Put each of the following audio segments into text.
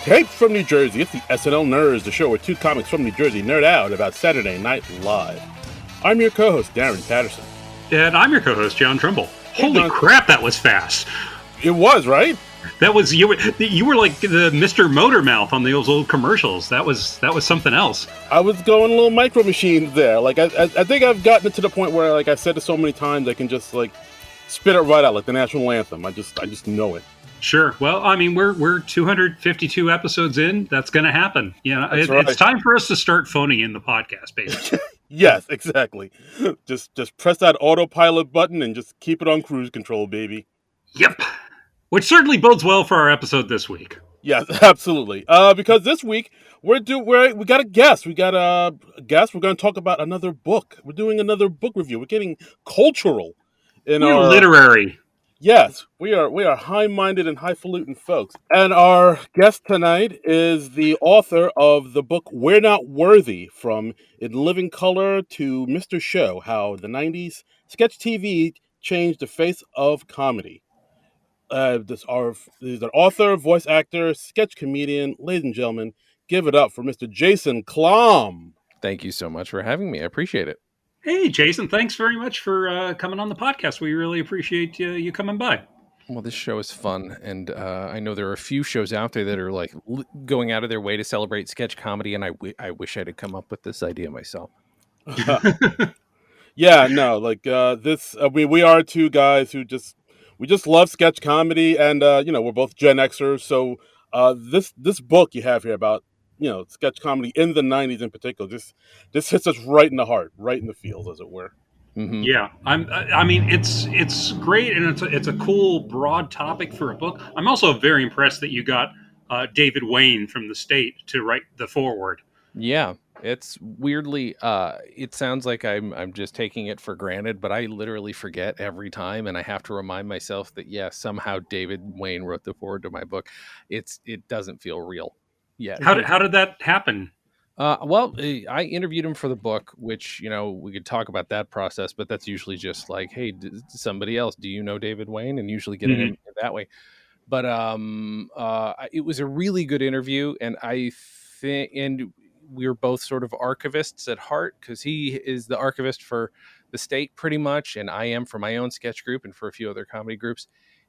Taped from New Jersey, it's the SNL Nerds, the show where two comics from New Jersey nerd out about Saturday Night Live. I'm your co-host, Darren Patterson. And I'm your co-host, John Trimble. Hey, Holy John. crap, that was fast. It was, right? That was you were like the Mr. Motormouth on those old commercials. That was something else. I was going a little micro machine there. Like I think I've gotten it to the point where, like I said it so many times, I can just like spit it right out like the national anthem. I just know it. Sure. Well, I mean, we're 252 episodes in. That's going to happen. You know, right. It's time for us to start phoning in the podcast, basically. Yes, exactly. Just press that autopilot button and just keep it on cruise control, baby. Yep. Which certainly bodes well for our episode this week. Yes, absolutely. Because this week we got a guest. We got a guest. We're going to talk about another book. We're doing another book review. We're getting cultural in We're our literary. Yes, we are high-minded and highfalutin folks. And our guest tonight is the author of the book We're Not Worthy, from In Living Color to Mr. Show, How the 90s Sketch TV Changed the Face of Comedy. He's an author, voice actor, sketch comedian. Ladies and gentlemen, give it up for Mr. Jason Klamm. Thank you so much for having me. I appreciate it. Hey, Jason, thanks very much for coming on the podcast. We really appreciate you coming by. Well, this show is fun, and I know there are a few shows out there that are like going out of their way to celebrate sketch comedy, and I wish I'd have come up with this idea myself. Yeah, no, like this. We are two guys who just love sketch comedy, and we're both Gen Xers. So this book you have here about sketch comedy in the 90s in particular, this hits us right in the heart, right in the feels, as it were. Mm-hmm. Yeah, I mean, it's great, and it's a cool, broad topic for a book. I'm also very impressed that you got David Wayne from the State to write the foreword. Yeah, it's weirdly. It sounds like I'm just taking it for granted, but I literally forget every time, and I have to remind myself that somehow David Wayne wrote the foreword to my book. It doesn't feel real yet. How did that happen? Well, I interviewed him for the book, which, we could talk about that process, but that's usually just like, hey, somebody else, do you know David Wayne? And usually getting him that way. But it was a really good interview, and and we were both sort of archivists at heart, because he is the archivist for the State pretty much, and I am for my own sketch group and for a few other comedy groups.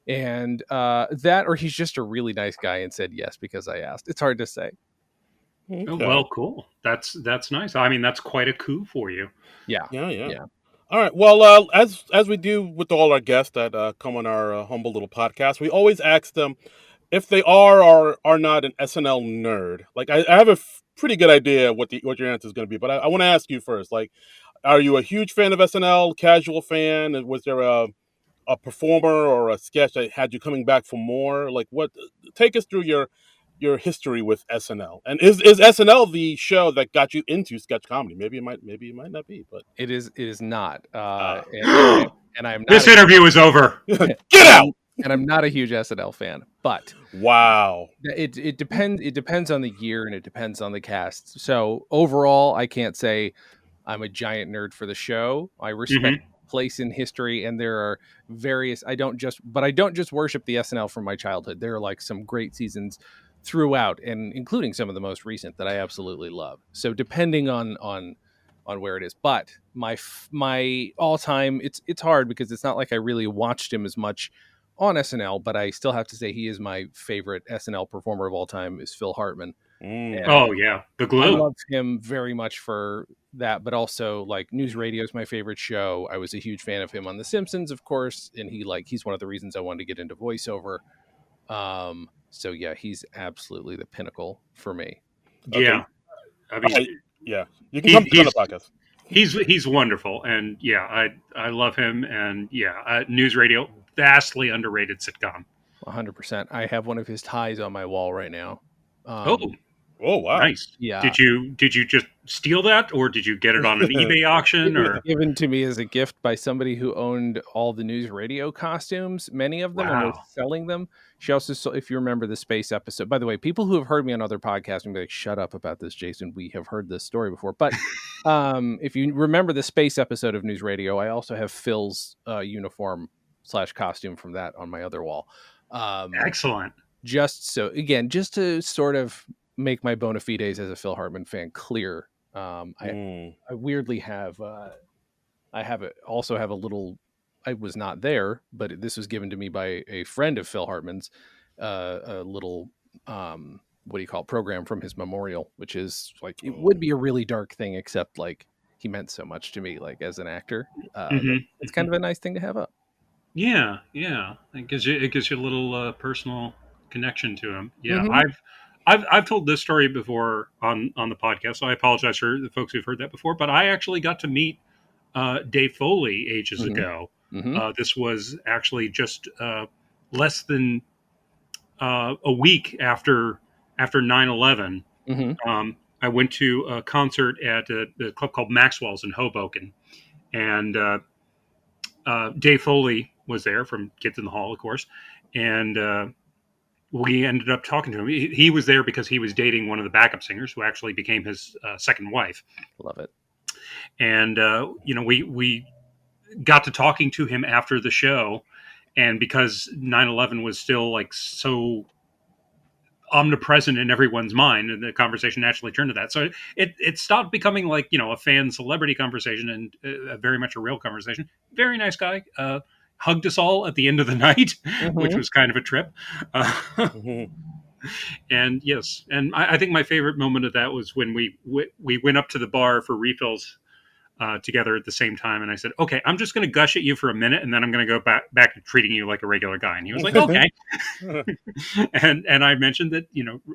And or he's just a really nice guy and said yes because I asked. It's hard to say. Okay. Oh, well, cool. That's nice. I mean, that's quite a coup for you. Yeah. All right. Well, as we do with all our guests that come on our humble little podcast, we always ask them if they are or are not an SNL nerd. Like, I have a pretty good idea what your answer is going to be, but I want to ask you first. Like, are you a huge fan of SNL? Casual fan? Was there a performer or a sketch that had you coming back for more? Like, what? Take us through your history with SNL, and is SNL the show that got you into sketch comedy? Maybe it might not be, but it is not. And I'm not. This interview is over. Get out. And I'm not a huge SNL fan, but wow, it depends. It depends on the year, and it depends on the cast. So overall, I can't say I'm a giant nerd for the show. I respect place in history, and there are various. I don't just worship the SNL from my childhood. There are like some great seasons throughout, and including some of the most recent that I absolutely love. So depending on where it is, but my all time, it's hard because it's not like I really watched him as much on SNL, but I still have to say he is my favorite SNL performer of all time is Phil Hartman. Oh yeah, the glue. I love him very much for that, but also like News Radio is my favorite show. I was a huge fan of him on The Simpsons, of course, and he's one of the reasons I wanted to get into voiceover. So yeah, he's absolutely the pinnacle for me. Okay. Yeah, I mean, you can come on the podcast. He's wonderful, and I love him, and News Radio, vastly underrated sitcom. 100%. I have one of his ties on my wall right now. Oh wow! Nice. Yeah. Did you just steal that, or did you get it on an eBay auction, or given to me as a gift by somebody who owned all the News Radio costumes, many of them, and was selling them? She also sold, if you remember the space episode. By the way, people who have heard me on other podcasts and be like, "Shut up about this, Jason. We have heard this story before." But if you remember the space episode of News Radio, I also have Phil's uniform / costume from that on my other wall. Excellent. just to sort of make my bona fides as a Phil Hartman fan clear. I weirdly have also have a little. I was not there, but this was given to me by a friend of Phil Hartman's, a little what do you call it, program from his memorial, which is like it would be a really dark thing, except like he meant so much to me, like as an actor. It's kind of a nice thing to have up. Yeah, yeah. It gives you a little personal connection to him. Yeah, Mhm. I've told this story before on the podcast, so I apologize for the folks who've heard that before. But I actually got to meet Dave Foley ages Mhm. ago. Mhm. This was actually just less than a week after 9/11. Mhm. I went to a concert at a club called Maxwell's in Hoboken, and Dave Foley was there from Kids in the Hall, of course, and we ended up talking to him. He was there because he was dating one of the backup singers, who actually became his second wife. Love it. And we got to talking to him after the show, and because 9/11 was still like so omnipresent in everyone's mind, and the conversation naturally turned to that. So it stopped becoming like a fan celebrity conversation and very much a real conversation. Very nice guy. Hugged us all at the end of the night, which Mhm. was kind of a trip. And yes, and I think my favorite moment of that was when we went up to the bar for refills together at the same time, and I said, "Okay, I'm just going to gush at you for a minute, and then I'm going to go back to treating you like a regular guy." And he was like, "Okay." and I mentioned that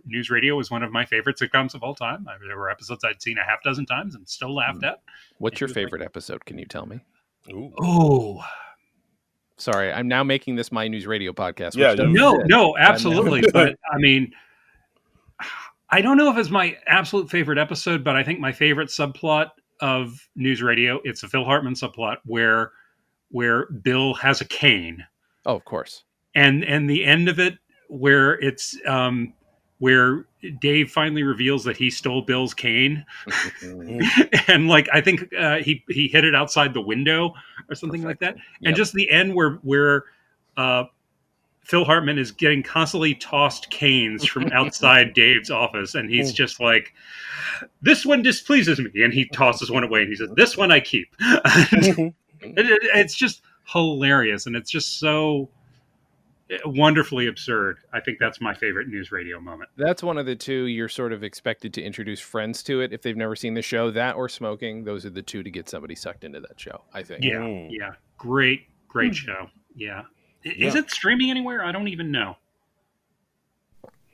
News Radio was one of my favorite sitcoms of all time. There were episodes I'd seen a half dozen times and still laughed at. What's And your he was like, favorite episode? Can you tell me? Ooh. "Oh, Sorry, I'm now making this my News Radio podcast. Yeah, Which doesn't no, exist. no, I'm now- absolutely." But I mean, I don't know if it's my absolute favorite episode, but I think my favorite subplot of News Radio, it's a Phil Hartman subplot where Bill has a cane, Oh, of course. and the end of it where it's where Dave finally reveals that he stole Bill's cane, and like I think he hit it outside the window or something like that, Perfection. and Yep. just the end where Phil Hartman is getting constantly tossed canes from outside Dave's office, and he's just like, "This one displeases me," and he tosses one away, and he says, "This one I keep." It's just hilarious, and it's just so wonderfully absurd. I think that's my favorite News Radio moment. That's one of the two you're sort of expected to introduce friends to it if they've never seen the show. That or smoking. Those are the two to get somebody sucked into that show, I think. Yeah, yeah, great show. Yeah, is it streaming anywhere? I don't even know.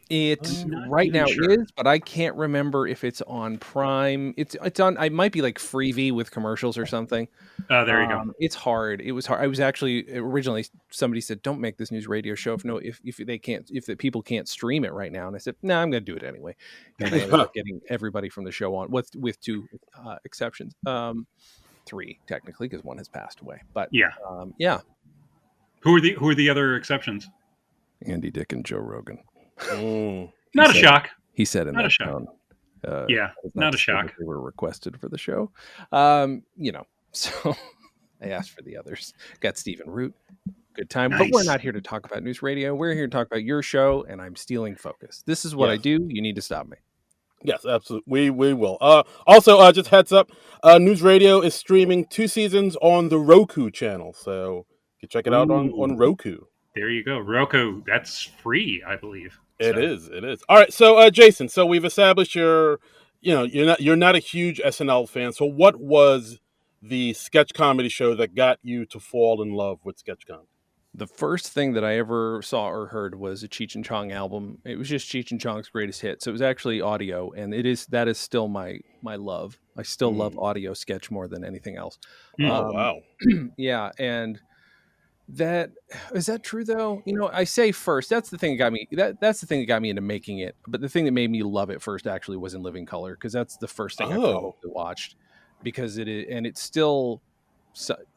It Not right even now sure. is, but I can't remember if it's on Prime. It's on. I might be like Freevee with commercials or something. There you go. It's hard. It was hard. I was actually originally somebody said, "Don't make this News Radio show if they can't if the people can't stream it right now." And I said, "No, I'm going to do it anyway." And I ended up getting everybody from the show on with two exceptions, three technically because one has passed away. But Yeah. Yeah. Who are the other exceptions? Andy Dick and Joe Rogan. Not a shock. He said in Not that a shock. tone. Yeah, not a shock. They were requested for the show. So I asked for the others. Got Stephen Root. Good time. Nice. But we're not here to talk about News Radio. We're here to talk about your show, and I'm stealing focus. This is what I do. You need to stop me. Yes, absolutely. We will. Also, just heads up, News Radio is streaming 2 seasons on the Roku channel, so you can check it out on Roku. There you go. Roku, that's free, I believe. It is. All right, so Jason, so we've established you're not a huge SNL fan. So what was the sketch comedy show that got you to fall in love with sketch comedy? The first thing that I ever saw or heard was a Cheech and Chong album. It was just Cheech and Chong's greatest hit. So it was actually audio, and that is still my love. I still love audio sketch more than anything else. Oh wow. Yeah, and that is that true though? I say first, that's the thing that got me that's the thing that got me into making it. But the thing that made me love it first actually was In Living Color, because that's the first thing I probably watched, because it's still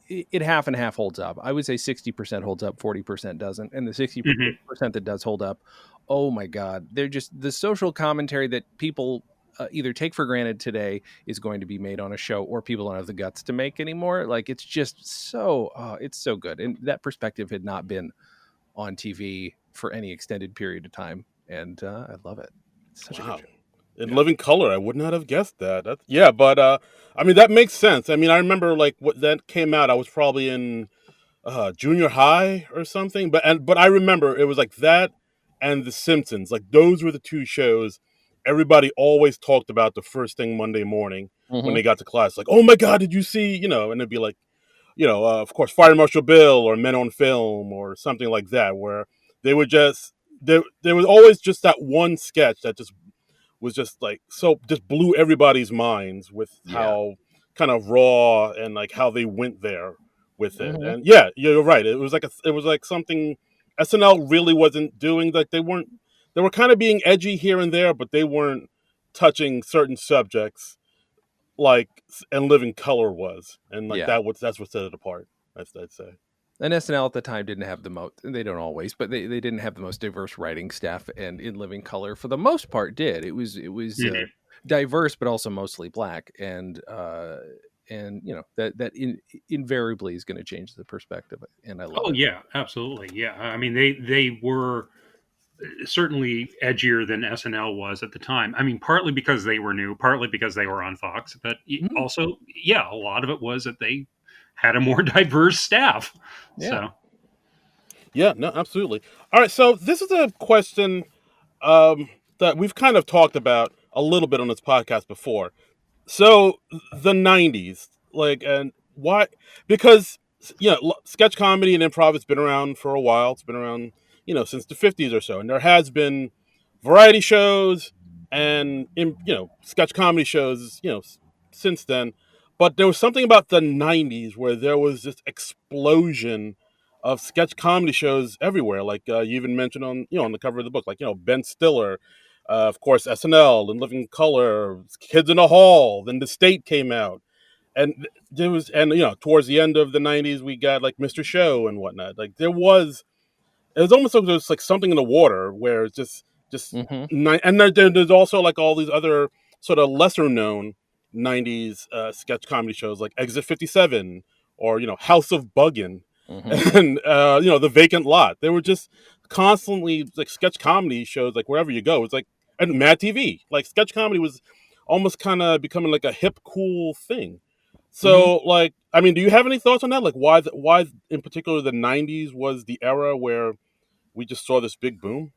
it half and half holds up. I would say 60% holds up, 40% doesn't. And the 60% that does hold up, oh my God, they're just the social commentary that people either take for granted today is going to be made on a show, or people don't have the guts to make anymore. Like, it's just so, it's so good. And that perspective had not been on TV for any extended period of time, and I love it. It's such a good Wow. show. In Yeah. Living Color, I would not have guessed that. Yeah, but I mean that makes sense. I mean, I remember like what that came out. I was probably in junior high or something. But I remember it was like that and The Simpsons. Like those were the two shows everybody always talked about the first thing Monday morning when Mm-hmm. they got to class. Like, oh my god, did you see? And it'd be like, of course, Fire Marshal Bill or Men on Film or something like that, where they would just there was always just that one sketch that just was just like so just blew everybody's minds with Yeah. how kind of raw and like how they went there with it. Mm-hmm. And yeah, you're right. It was like something SNL really wasn't doing. Like they were kind of being edgy here and there, but they weren't touching certain subjects like and Living Color was. And like Yeah. that's what set it apart. I'd say. And SNL at the time didn't have the most, they don't always, but they didn't have the most diverse writing staff, and In Living Color for the most part did. It was Mhm. diverse, but also mostly black, and invariably is going to change the perspective, and I love Oh it. yeah, absolutely. Yeah, I mean they were certainly edgier than SNL was at the time. I mean, partly because they were new, partly because they were on Fox, but Mhm. also, yeah, a lot of it was that they had a more diverse staff. Yeah. So, Yeah, no, absolutely. All right, so this is a question um, that we've kind of talked about a little bit on this podcast before. So the '90s, like, and why? Because sketch comedy and improv has been around for a while. It's been around, since the '50s or so, and there has been variety shows and sketch comedy shows, since then. But there was something about the '90s where there was this explosion of sketch comedy shows everywhere. Like you even mentioned on the cover of the book, like Ben Stiller, of course, SNL and Living Color, Kids in the Hall. Then The State came out, and there was, and towards the end of the '90s, we got like Mr. Show and whatnot. Like it was almost like there's like something in the water where it's just Hmm. and there's also like all these other sort of lesser known '90s sketch comedy shows like Exit 57 or House of Buggin Hmm. and The Vacant Lot. They were just constantly like sketch comedy shows like wherever you go. It's like and Mad TV. Like sketch comedy was almost kind of becoming like a hip cool thing. Hmm. So like I mean, do you have any thoughts on that? Like why in particular the '90s was the era where we just saw this big boom?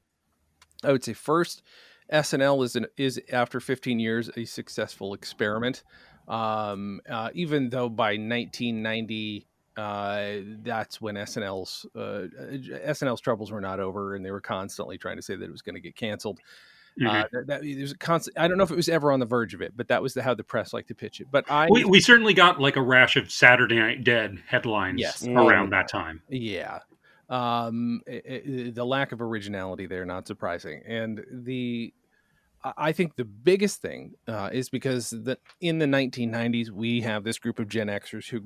I would say first, SNL is after 15 years a successful experiment. Even though by 1990, that's when SNL's troubles were not over, and they were constantly trying to say that it was going to get canceled. mhm. There's a constant. I don't know if it was ever on the verge of it, but that was how the press liked to pitch it. But We certainly got like a rash of Saturday Night Dead headlines yes, oh my around Mm, that time. yeah. The lack of originality there, not surprising, and I think the biggest thing is because in the 1990s we have this group of Gen Xers who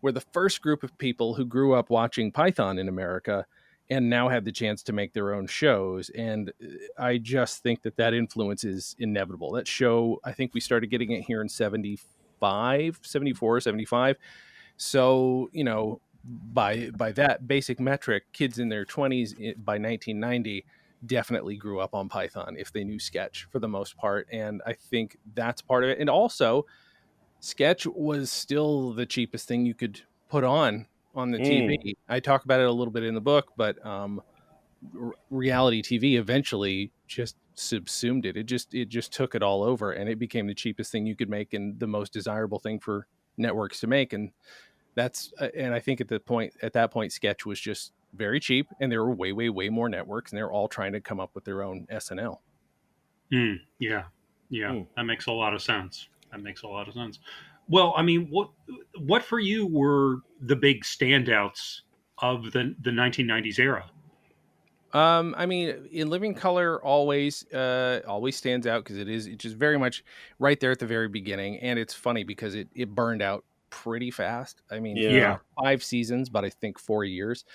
were the first group of people who grew up watching Python in America and now have the chance to make their own shows. And I just think that influence is inevitable. That show, I think we started getting it here in 75, 74, 75. So, by that basic metric, kids in their 20s by 1990 definitely grew up on Python if they knew Sketch for the most part. And I think that's part of it. And also, Sketch was still the cheapest thing you could put on the mm, TV. I talk about it a little bit in the book, but reality TV eventually just subsumed it. It just took it all over, and it became the cheapest thing you could make and the most desirable thing for networks to make. And I think at that point Sketch was just very cheap, and there were way more networks, and they're all trying to come up with their own SNL. Yeah, yeah, mm. that makes a lot of sense. That makes a lot of sense. Well, I mean, what for you were the big standouts of the 1990s era? I mean, In Living Color always stands out because it's just very much right there at the very beginning, and it's funny because it burned out pretty fast. I mean, it Yeah. Yeah, got 5 seasons, but I think 4 years.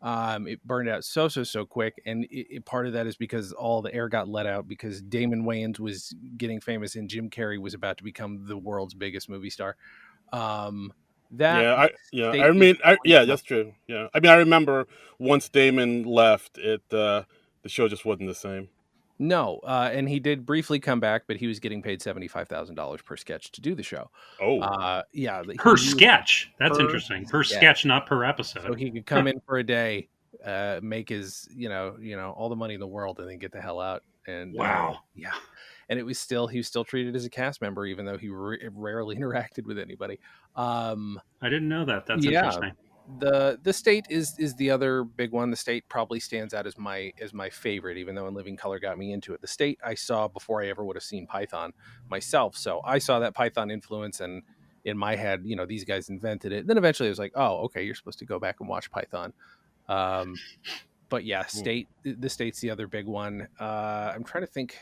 It burned out so quick, and part of that is because all the air got let out because Damon Wayans was getting famous and Jim Carrey was about to become the world's biggest movie star. Um, That I State was mean, the yeah, one. that's true. Yeah, I mean, I remember once Damon left, the show just wasn't the same. No, and he did briefly come back, but he was getting paid $75,000 per sketch to do the show. Oh, Yeah, Per he was sketch. That's per interesting. Per sketch, sketch, not per so episode. he could come in for a day, make his all the money in the world, and then get the hell out. And Wow. yeah, and he was still treated as a cast member, even though he rarely interacted with anybody. I didn't know that. That's Yeah, interesting. the State is the other big one. The State probably stands out as my favorite, even though In Living Color got me into it. The State I saw before I ever would have seen Python myself, so I saw that Python influence, and in my head, these guys invented it. Then eventually I was like, oh, okay, you're supposed to go back and watch Python. um but yeah, the State's the other big one. I'm trying to think.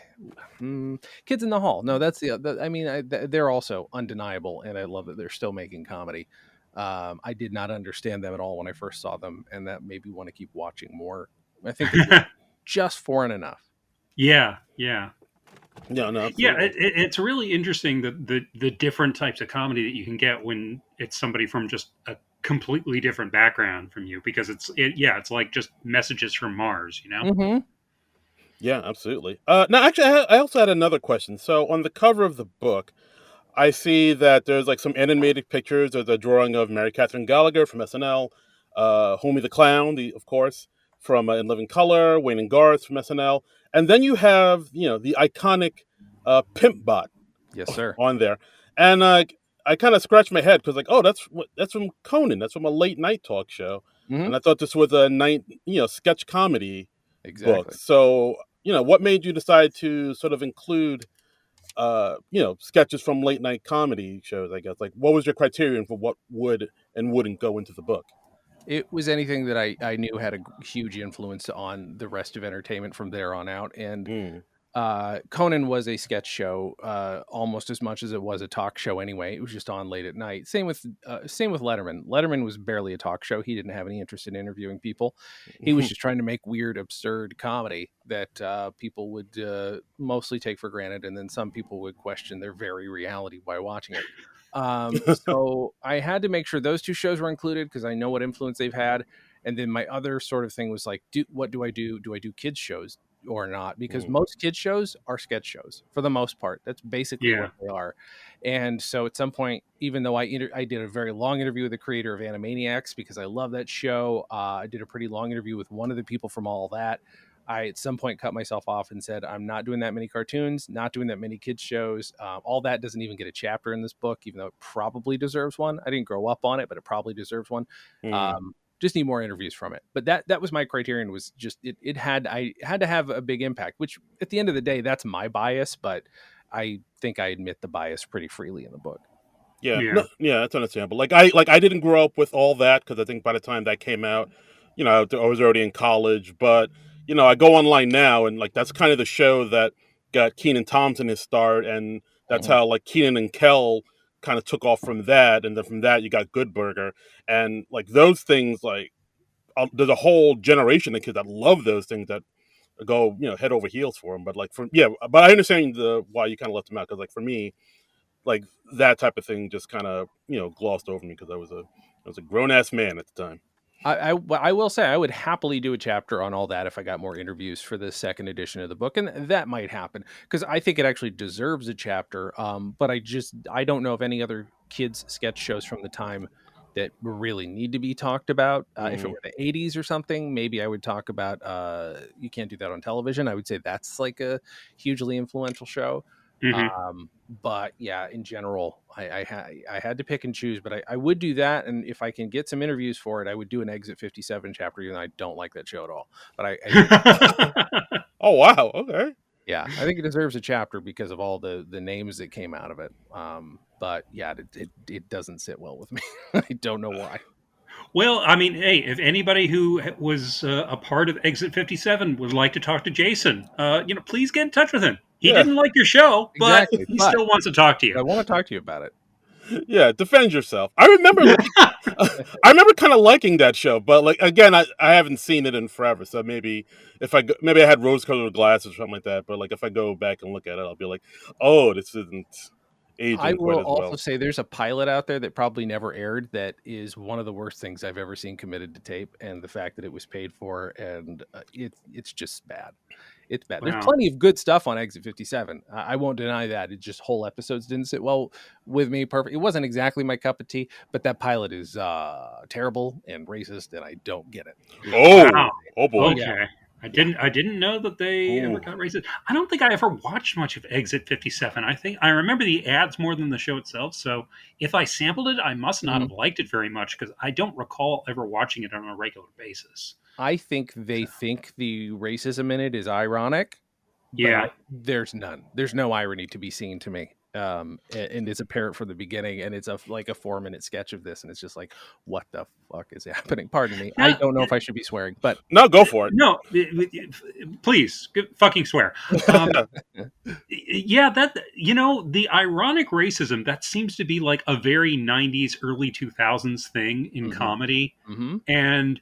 Kids in the Hall, no, that's I mean, they're also undeniable, and I love that they're still making comedy. I did not understand them at all when I first saw them, and that made me want to keep watching more. I think they're just foreign enough. Yeah, yeah. yeah, no, Yeah, absolutely. it's really interesting the different types of comedy that you can get when it's somebody from just a completely different background from you, because it's like just messages from Mars, you know? Mm-hmm. Yeah, absolutely. Now, actually, I also had another question. So, on the cover of the book, I see that there's like some animated pictures. There's a drawing of Mary Catherine Gallagher from SNL, Homie the Clown, of course, from In Living Color, Wayne and Garth from SNL, and then you have the iconic Pimp Bot Yes, sir. on there, and I kind of scratched my head because like, oh, that's from Conan. That's from a late night talk show, Mm-hmm. and I thought this was a night sketch comedy book. Exactly. So what made you decide to sort of include sketches from late night comedy shows, I guess. Like, what was your criterion for what would and wouldn't go into the book? It was anything that I knew had a huge influence on the rest of entertainment from there on out. And Mm. Conan was a sketch show, almost as much as it was a talk show. Anyway, it was just on late at night. Same with Letterman. Letterman was barely a talk show. He didn't have any interest in interviewing people. He was just trying to make weird, absurd comedy that people would mostly take for granted, and then some people would question their very reality by watching it. So I had to make sure those two shows were included because I know what influence they've had. And then my other sort of thing was like, what do I do? Do I do kids shows or not? Because Mm. most kids shows are sketch shows for the most part. That's basically Yeah. what they are. And so at some point, even though I did a very long interview with the creator of Animaniacs because I love that show, I did a pretty long interview with one of the people from all that. I at some point cut myself off and said, I'm not doing that many cartoons, not doing that many kids shows. All that doesn't even get a chapter in this book, even though it probably deserves one. I didn't grow up on it, but it probably deserves one. Mm. Just need more interviews from it. But that was my criterion, was just I had to have a big impact, which at the end of the day, that's my bias, but I think I admit the bias pretty freely in the book. Yeah, Yeah. no, yeah, that's understandable. Like I didn't grow up with all that because I think by the time that came out, I was already in college. But I go online now, and like that's kind of the show that got Keenan Thompson his start, and that's Mhm. how like Keenan and Kel kind of took off from that, and then from that you got Good Burger, and like those things, like there's a whole generation of kids that love those things that go head over heels for them. But like but I understand the why you kind of left them out because like for me, like that type of thing just kind of glossed over me because I was a grown ass man at the time. I will say I would happily do a chapter on all that if I got more interviews for the second edition of the book, and that might happen because I think it actually deserves a chapter. But I don't know of any other kids sketch shows from the time that really need to be talked about. If it Mm. were the '80s or something, maybe I would talk about. You can't do that on television. I would say that's like a hugely influential show. Hmm. But yeah, in general, I had to pick and choose, but I would do that. And if I can get some interviews for it, I would do an Exit 57 chapter, even though I don't like that show at all. But I think, Oh wow, okay. yeah, I think it deserves a chapter because of all the names that came out of it. But yeah, it doesn't sit well with me. I don't know why. Well, I mean, hey, if anybody who was a part of Exit 57 would like to talk to Jason, please get in touch with him. He Yeah, didn't like your show, but Exactly. he still wants to talk to you. I want to talk to you about it. yeah. Defend yourself. I remember I remember kind of liking that show, but like again, I haven't seen it in forever. So maybe maybe I had rose-colored glasses or something like that. But like if I go back and look at it, I'll be like, oh, this isn't aging I quite will as also well. say there's a pilot out there that probably never aired that is one of the worst things I've ever seen committed to tape, and the fact that it was paid for, and it's just bad. It's bad. There's Wow. plenty of good stuff on Exit 57. I won't deny that. It just whole episodes didn't sit well with me. Perfect. It wasn't exactly my cup of tea, but that pilot is terrible and racist, and I don't get it. Oh, Wow. oh boy. Yeah. Okay. Yeah. I didn't know that they ever Ooh. got racist. I don't think I ever watched much of Exit 57. I think I remember the ads more than the show itself. So if I sampled it, I must not have Mhm. liked it very much because I don't recall ever watching it on a regular basis. I think they think the racism in it is ironic, but Yeah. there's none. There's no irony to be seen to me. And it's apparent from the beginning, and it's like a 4-minute sketch of this, and it's just like, what the fuck is happening? Pardon me. I Now, don't know if I should be swearing, but No, go for it. no, please fucking swear. Yeah, that the ironic racism that seems to be like a very 90s, early 2000s thing in Mhm. comedy, Mhm. and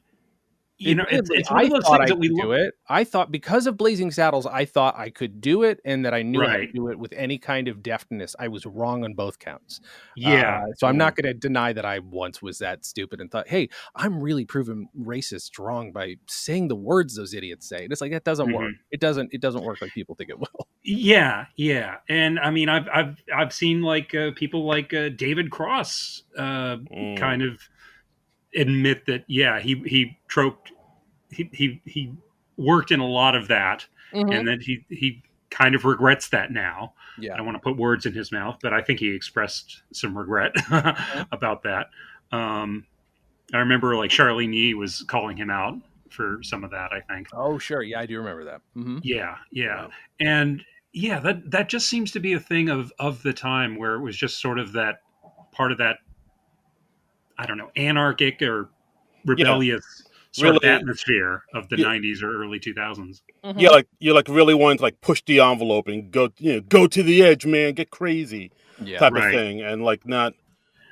Admittedly, it's one of I those thought things I that we could look do it. I thought because of Blazing Saddles, I thought I could do it, and that I knew how to right. do it with any kind of deftness. I was wrong on both counts. Yeah, So I'm Mm. not going to deny that I once was that stupid and thought, "Hey, I'm really proving racists wrong by saying the words those idiots say." And it's like that doesn't work. hmm It doesn't. It doesn't work like people think it will. yeah. And I mean, I've seen like people like David Cross Mm. kind of admit that he troped he worked in a lot of that, Mhm. and that he kind of regrets that now. I Yeah. don't want to put words in his mouth, but I think he expressed some regret Mhm. about that. Um, I remember like Charlene Yee was calling him out for some of that. I think. Oh, sure. Yeah, I do remember that. Hmm. Yeah, Yeah. and yeah, that just seems to be a thing of the time where it was just sort of that part of that, I don't know, anarchic or Yeah. rebellious sort of Really. atmosphere of the Yeah. 90s or early 2000s. Yeah. Hmm. Like you like really wanting to like push the envelope and go. Go to the edge, man. Get crazy, Yeah. type of Right. thing, and like not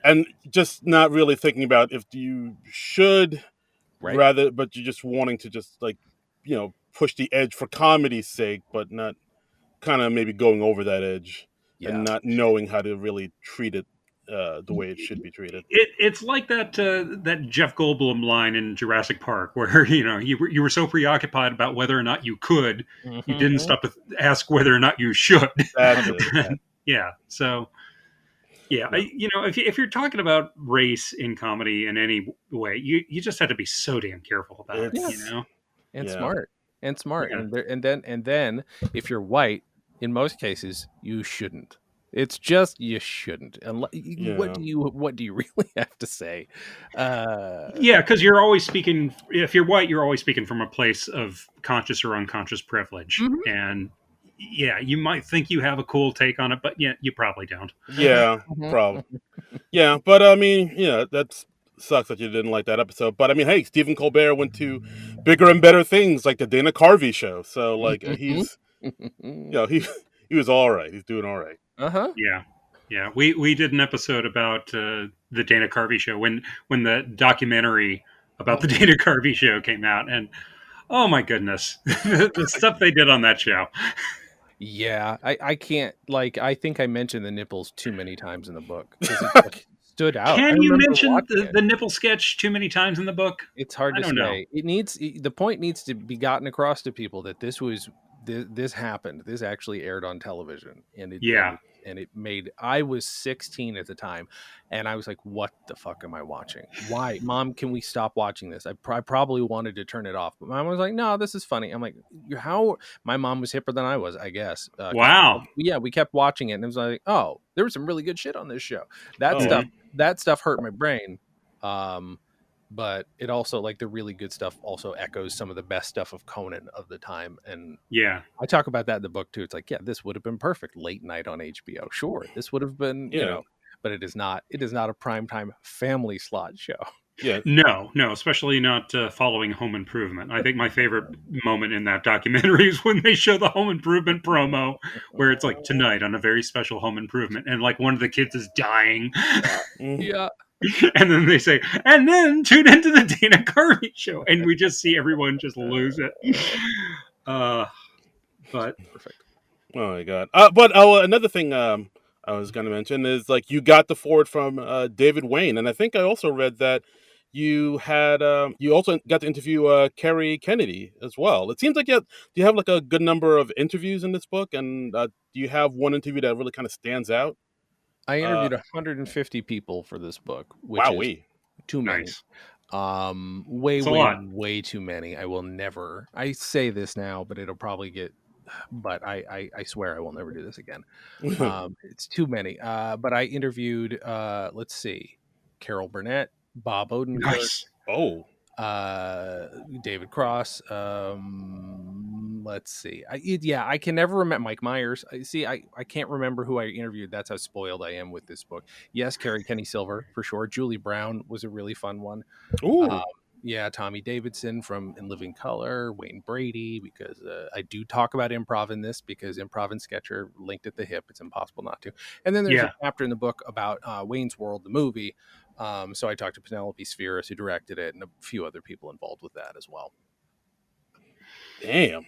and just not really thinking about if you should Right. rather, but you're just wanting to just like push the edge for comedy's sake, but not kind of maybe going over that edge and Yeah. not knowing how to really treat it the way it should be treated. It's like that Jeff Goldblum line in Jurassic Park, where you were so preoccupied about whether or not you could, you didn't Hmm. stop to ask whether or not you should. That's it. 100%. Yeah. So yeah, No. if you're talking about race in comedy in any way, you just have to be so damn careful about it. Yeah. You It's know. And yeah, smart. And smart. Yeah. And then if you're white, in most cases, you shouldn't. It's just you shouldn't. yeah, What do you really have to say? Uh Yeah, because you're always speaking. If you're white, you're always speaking from a place of conscious or unconscious privilege, Mhm. and yeah, you might think you have a cool take on it, but yeah, you probably don't. Mhm. yeah, Mhm. probably. Yeah, but I mean, that sucks that you didn't like that episode. But I mean, hey, Stephen Colbert went to bigger and better things like the Dana Carvey show. So like Mhm. he's he he was all right. He's doing all right. Uh-huh. Yeah, yeah. We did an episode about the Dana Carvey show when the documentary about the Mhm. Dana Carvey show came out, and oh my goodness, the stuff they did on that show. Yeah, I can't I think I mentioned the nipples too many times in the book because it just stood out. I Can you remember mention watching it. the nipple sketch too many times in the book? It's hard I to don't know. say. The point needs to be gotten across to people that this happened. This actually aired on television, and Yeah. it made. I was 16 at the time, and I was like, "What the fuck am I watching? Why, Mom? Can we stop watching this?" I probably wanted to turn it off, but Mom was like, "No, this is funny." I'm like, How?" My mom was hipper than I was, I guess, because Wow. we kept watching it, and it was like, "Oh, there was some really good shit on this show." That Oh stuff hmm that stuff hurt my brain. Um, but it also like the really good stuff also echoes some of the best stuff of Conan of the time, and Yeah. I talk about that in the book too. It's like, yeah, this would have been perfect late night on HBO. Sure, this would have been, yeah, but it is not. It is not a primetime family slot show. yeah, No, especially not following Home Improvement. I think my favorite moment in that documentary is when they show the Home Improvement promo, where it's like tonight on a very special Home Improvement, and like one of the kids is dying, mm, Yeah, and then they say, and then tune into the Dana Carvey show, and we just see everyone just lose it. Uh, but perfect. oh my god. But another thing I was going to mention is like you got the forward from David Wayne, and I think I also read that you also got to interview Kerry Kennedy as well. It seems like do you have like a good number of interviews in this book, and do you have one interview that really kind of stands out? I Uh, interviewed 150 people for this book, which is Wowee. too many. Nice. Way, It's a way, lot. way too many. I will never. I say this now, but it'll probably get. But I swear I will never do this again. It's too many. But I interviewed. Let's see, Carol Burnett, Bob Odenkirk, Nice. Oh, David Cross. Let's see. I can never remember Mike Myers. I can't remember who I interviewed. That's how spoiled I am with this book. Yes, Carrie Kenny Silver for sure. Julie Brown was a really fun one. Um, ooh, yeah, Tommy Davidson from In Living Color, Wayne Brady, because I do talk about improv in this because improv and sketch are linked at the hip. It's impossible not to. And then there's a Yeah. chapter in the book about Wayne's World, the movie. So I talked to Penelope Spheris, who directed it, and a few other people involved with that as well. damn.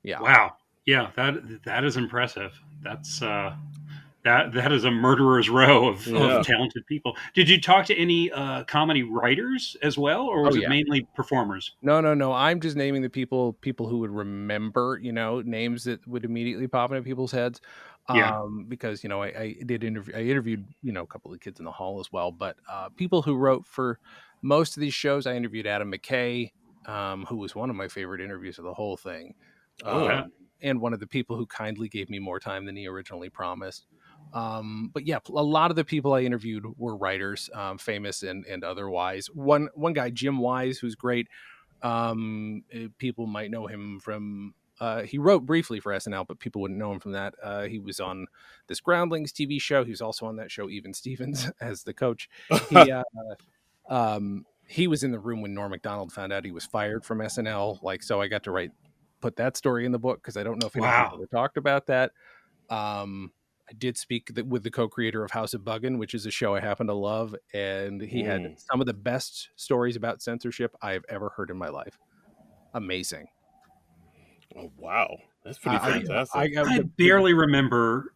Yeah. Wow. Yeah, that is impressive. That's that is a murderer's row Yeah. of talented people. Did you talk to any comedy writers as well, or was Oh it yeah. mainly performers? No. I'm just naming the people who would remember, names that would immediately pop into people's heads. Yeah. Because I interviewed a couple of kids in the hall as well, but people who wrote for most of these shows, I interviewed Adam McKay, who was one of my favorite interviews of the whole thing, I'll bet. and one of the people who kindly gave me more time than he originally promised. But yeah, a lot of the people I interviewed were writers, famous and otherwise. One guy, Jim Wise, who's great. People might know him from. He wrote briefly for SNL, but people wouldn't know him from that. He was on this Groundlings TV show. He was also on that show, Even Stevens, as the coach. He he was in the room when Norm Macdonald found out he was fired from SNL. So I got to put that story in the book because I don't know if anybody's Wow. ever talked about that. I did speak with the co-creator of House of Buggin', which is a show I happen to love, and he had some of the best stories about censorship I have ever heard in my life. Amazing. Oh, wow. That's pretty fantastic. I barely remember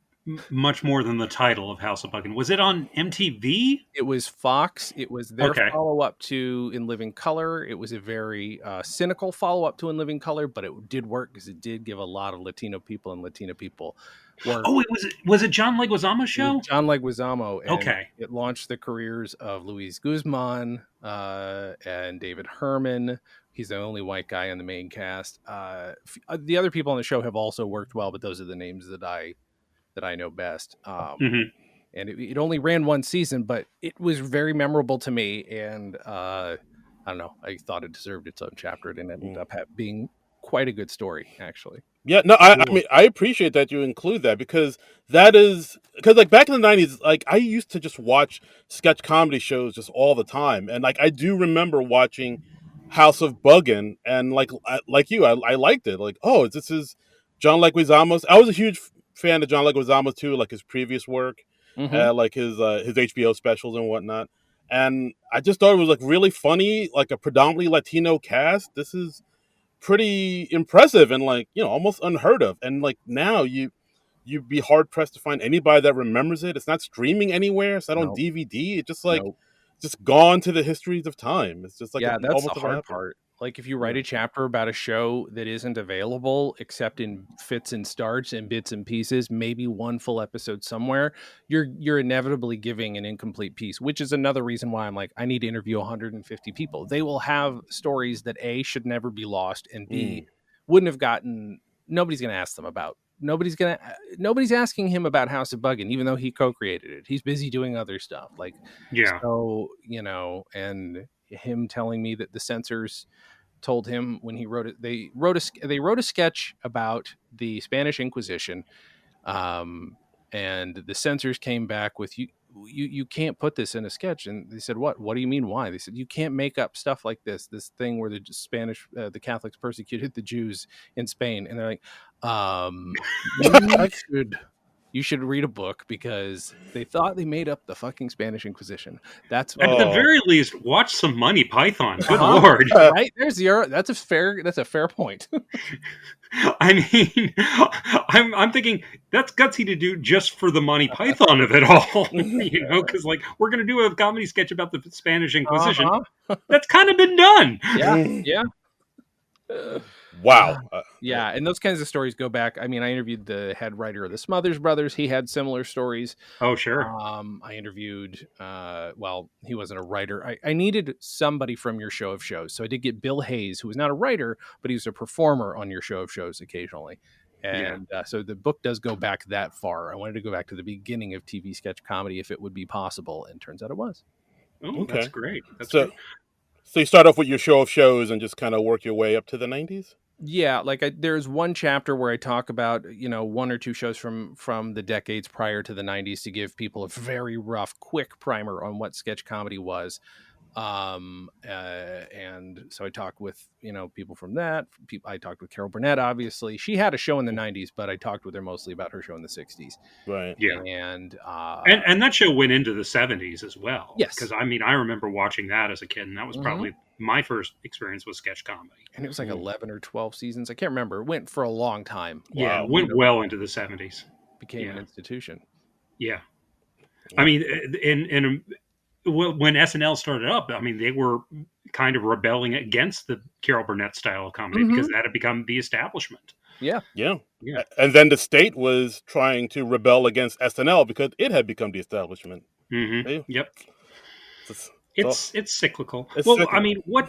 much more than the title of House of Buggin'. Was it on MTV? It was Fox. It was their Okay. follow-up to In Living Color. It was a very cynical follow-up to In Living Color, but it did work because it did give a lot of Latino people and Latina people work. Oh, was it John Leguizamo's show? John Leguizamo. And Okay. it launched the careers of Luis Guzman and David Herman. He's the only white guy in the main cast. The other people on the show have also worked well, but those are the names that I know best. Mhm. And it only ran one season, but it was very memorable to me. And I don't know, I thought it deserved its own chapter. It ended up being quite a good story, actually. Yeah, no, I mean, I appreciate that you include that because like back in the 90s, like I used to just watch sketch comedy shows just all the time. And like I do remember watching House of Buggin' and like you, I liked it. Like, oh, this is John Leguizamo's. I was a huge fan of John Leguizamo too, like his previous work, like his HBO specials and whatnot. And I just thought it was like really funny, like a predominantly Latino cast. This is pretty impressive and like almost unheard of, and like now you'd be hard pressed to find anybody that remembers it. It's not streaming anywhere. It's not on Nope. DVD. It's just like Nope. just gone to the histories of time. It's just like Yeah, that's almost the never hard happened. part. Like if you write a chapter about a show that isn't available except in fits and starts and bits and pieces, maybe one full episode somewhere, you're inevitably giving an incomplete piece, which is another reason why I'm like, I need to interview 150 people. They will have stories that A, should never be lost, and B, wouldn't have gotten. Nobody's going to ask them about. Nobody's asking him about House of Buggin', even though he co-created it. He's busy doing other stuff. Like, Yeah. so, and him telling me that the censors told him when he wrote it, they wrote a sketch about the Spanish Inquisition, and the censors came back with you can't put this in a sketch. And they said, what do you mean, why? They said, you can't make up stuff like this thing where the Catholics persecuted the Jews in Spain. And they're like, maybe I should You should read a book because they thought they made up the fucking Spanish Inquisition. That's At the Oh. very least, watch some Monty Python. Good uh-huh. lord. Right? That's a fair point. I mean, I'm thinking that's gutsy to do just for the Monty Python of it all, because like we're gonna do a comedy sketch about the Spanish Inquisition. Uh-huh. That's kind of been done. Yeah. Mm. Yeah. Wow. Yeah, and those kinds of stories go back. I mean, I interviewed the head writer of the Smothers Brothers. He had similar stories. Oh sure, I interviewed, well, he wasn't a writer. I needed somebody from your show of shows. So I did get Bill Hayes, who was not a writer, but he was a performer on your show of shows occasionally. yeah. And so the book does go back that far. I wanted to go back to the beginning of TV sketch comedy if it would be possible. And turns out it was. Oh, that's Okay. great. That's So great. so you start off with your show of shows and just kind of work your way up to the 90s? Yeah, like there's one chapter where I talk about one or two shows from the decades prior to the 90s to give people a very rough, quick primer on what sketch comedy was. And so I talked with people from that. I talked with Carol Burnett. Obviously, she had a show in the 90s, but I talked with her mostly about her show in the 60s. Right. Yeah. And And that show went into the 70s as well. Yes. Because I mean, I remember watching that as a kid, and that was probably my first experience with sketch comedy. And it was like 11 or 12 seasons. I can't remember. It went for a long time. Yeah, it went well into the 70s. Became an institution. Yeah. I mean, when SNL started up, I mean, they were kind of rebelling against the Carol Burnett style of comedy because that had become the establishment. Yeah. Yeah. Yeah. And then the state was trying to rebel against SNL because it had become the establishment. Mm-hmm. See? Yep. It's It's cyclical. It's Well, cyclical. I mean, what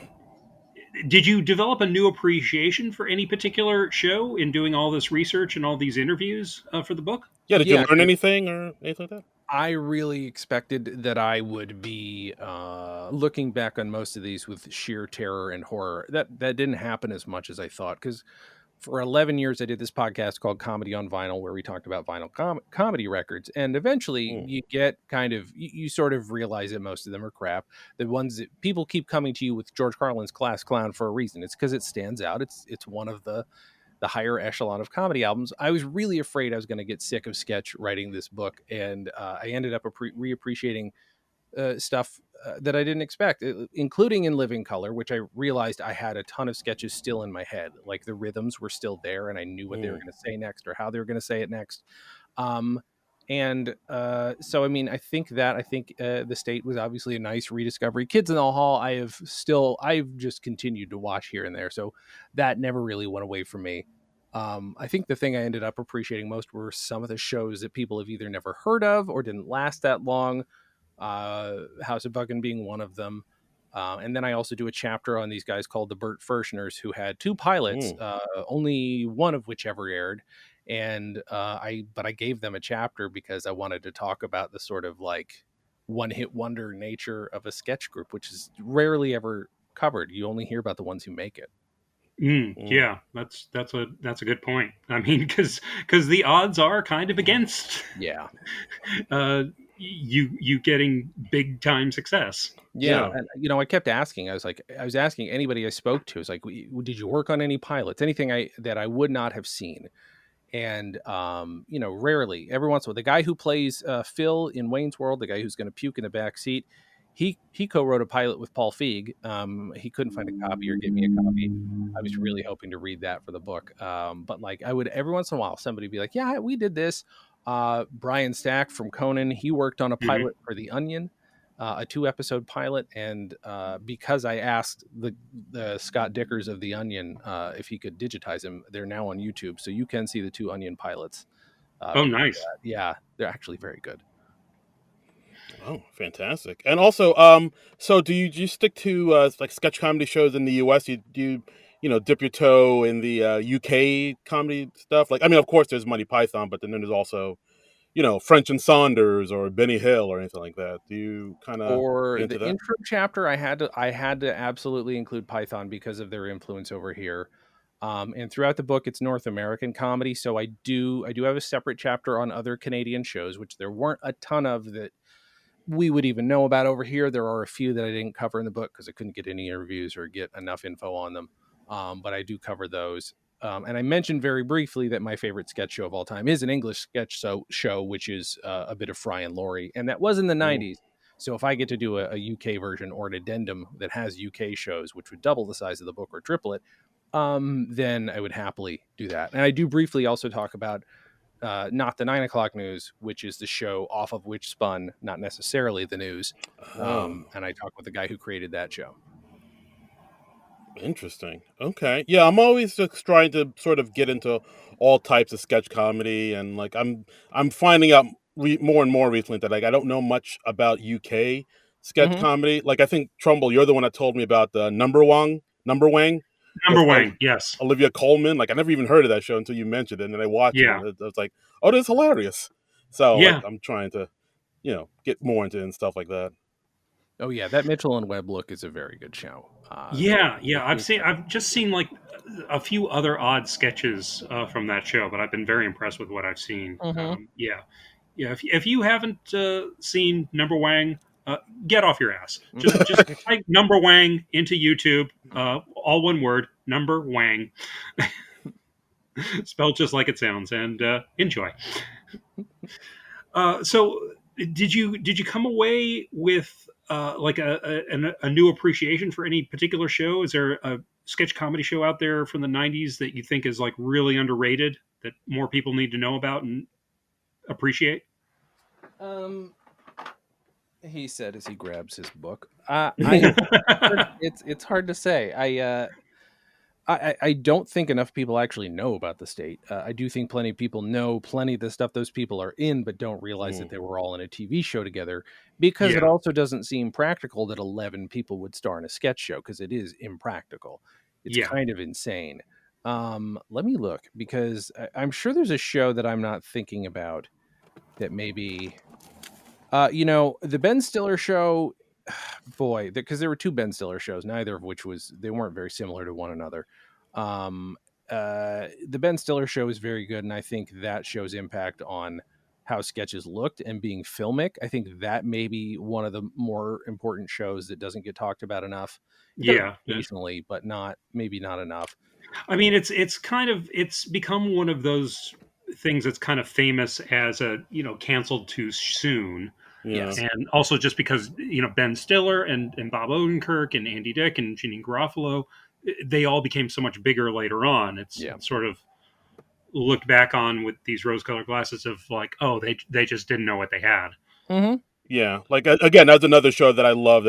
did you develop a new appreciation for any particular show in doing all this research and all these interviews for the book? Yeah, did you Yeah, learn anything or anything like that? I really expected that I would be looking back on most of these with sheer terror and horror. That didn't happen as much as I thought, because for 11 years I did this podcast called Comedy on Vinyl, where we talked about vinyl comedy records, and eventually you get kind of you sort of realize that most of them are crap. The ones that people keep coming to you with George Carlin's Class Clown for a reason. It's because it stands out. It's one of the higher echelon of comedy albums. I was really afraid I was going to get sick of sketch writing this book, and I ended up reappreciating stuff that I didn't expect, including in Living Color, which I realized I had a ton of sketches still in my head. Like the rhythms were still there, and I knew what they were going to say next or how they were going to say it next. And so, I mean, I think the state was obviously a nice rediscovery. Kids in the Hall, I've just continued to watch here and there. So that never really went away from me. I think the thing I ended up appreciating most were some of the shows that people have either never heard of or didn't last that long. House of Buckin being one of them. And then I also do a chapter on these guys called the Burt Ferschners, who had two pilots, only one of which ever aired. And I gave them a chapter because I wanted to talk about the sort of like one-hit wonder nature of a sketch group, which is rarely ever covered. You only hear about the ones who make it. Yeah, that's a good point. I mean, because the odds are kind of against you getting big time success. Yeah. And, I kept asking. I was asking anybody I spoke to. It's like, did you work on any pilots? Anything that I would not have seen? And rarely. Every once in a while, the guy who plays Phil in Wayne's World, the guy who's going to puke in the back seat, he co-wrote a pilot with Paul Feig. He couldn't find a copy or give me a copy. I was really hoping to read that for the book. But like, I would every once in a while, somebody would be like, "Yeah, we did this." Brian Stack from Conan, he worked on a pilot for The Onion, a 2-episode pilot, and because I asked the Scott Dickers of The Onion if he could digitize them, they're now on YouTube, so you can see the 2 Onion pilots. Oh, nice! Yeah, they're actually very good. Oh, fantastic! And also, so do you stick to like sketch comedy shows in the U.S.? Do you dip your toe in the UK comedy stuff? Like, I mean, of course, there's Monty Python, but then there's also French and Saunders or Benny Hill or anything like that. Do you kind of For get into the that? intro chapter, I had to absolutely include Python because of their influence over here. And throughout the book, it's North American comedy. So I do have a separate chapter on other Canadian shows, which there weren't a ton of that we would even know about over here. There are a few that I didn't cover in the book because I couldn't get any interviews or get enough info on them. But I do cover those. And I mentioned very briefly that my favorite sketch show of all time is an English sketch show, which is a bit of Fry and Laurie, and that was in the Mm. 90s. So if I get to do a UK version or an addendum that has UK shows, which would double the size of the book or triple it, then I would happily do that. And I do briefly also talk about Not the 9 o'clock News, which is the show off of which spun not necessarily the news. Oh, And I talk with the guy who created that show. interesting. Okay. Yeah, I'm always just trying to sort of get into all types of sketch comedy, and like I'm finding out more and more recently that like I don't know much about UK sketch Mm-hmm. comedy. Like I think Trumbull, you're the one that told me about the Number Wang with Number Wang, yes, Olivia Colman. Like I never even heard of that show until you mentioned it, and then I watched it, yeah, and it was like, oh, that's hilarious. So like yeah, I'm trying to get more into it and stuff like that. Oh yeah, that Mitchell and Webb look is a very good show. yeah. I've just seen like a few other odd sketches from that show, but I've been very impressed with what I've seen. Mhm. Yeah. If you haven't seen Number Wang, get off your ass. Just type Number Wang into YouTube, all one word, Number Wang, spelled just like it sounds, and enjoy. So did you come away with like a new appreciation for any particular show? Is there a sketch comedy show out there from the '90s that you think is like really underrated that more people need to know about and appreciate? um, he said as he grabs his book. I it's hard to say. I don't think enough people actually know about the state. I do think plenty of people know plenty of the stuff those people are in, but don't realize that Mm. they were all in a TV show together, because it Yeah, also doesn't seem practical that 11 people would star in a sketch show, because it is impractical. It's yeah, kind of insane. Let me look, because I'm sure there's a show that I'm not thinking about that maybe, the Ben Stiller show, boy, because there were two Ben Stiller shows, neither of which they weren't very similar to one another. Um, the Ben Stiller show is very good, and I think that show's impact on how sketches looked and being filmic, I think that may be one of the more important shows that doesn't get talked about enough. It does yeah. occasionally, but maybe not enough. I mean, it's become one of those things that's kind of famous as a canceled too soon. Yeah. Yes. And also just because Ben Stiller and Bob Odenkirk and Andy Dick and Jeanine Garofalo, they all became so much bigger later on. It's Yeah. sort of looked back on with these rose-colored glasses of like, oh, they just didn't know what they had. Mm-hmm. Yeah, like again, that's another show that I loved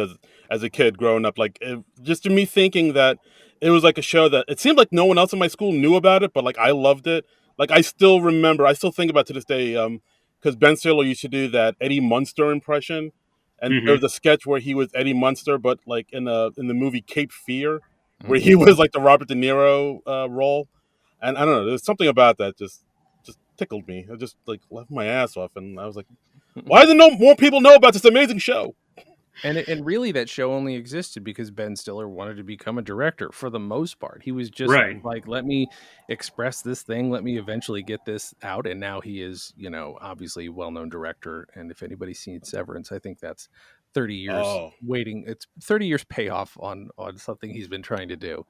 as a kid growing up. Like just to me thinking that it was like a show that it seemed like no one else in my school knew about it, but like I loved it. Like I still remember, I still think about to this day, because Ben Stiller used to do that Eddie Munster impression, and there Hmm. was a sketch where he was Eddie Munster, but like in the movie Cape Fear, where Mm-hmm. he was like the Robert De Niro role, and I don't know, there's something about that just tickled me. I just like left my ass off, and I was like, why do no more people know about this amazing show? And really, that show only existed because Ben Stiller wanted to become a director. For the most part, he was just Right. like, "Let me express this thing. Let me eventually get this out." And now he is, obviously a well-known director. And if anybody's seen Severance, I think that's 30 years Oh, waiting. It's 30 years payoff on something he's been trying to do.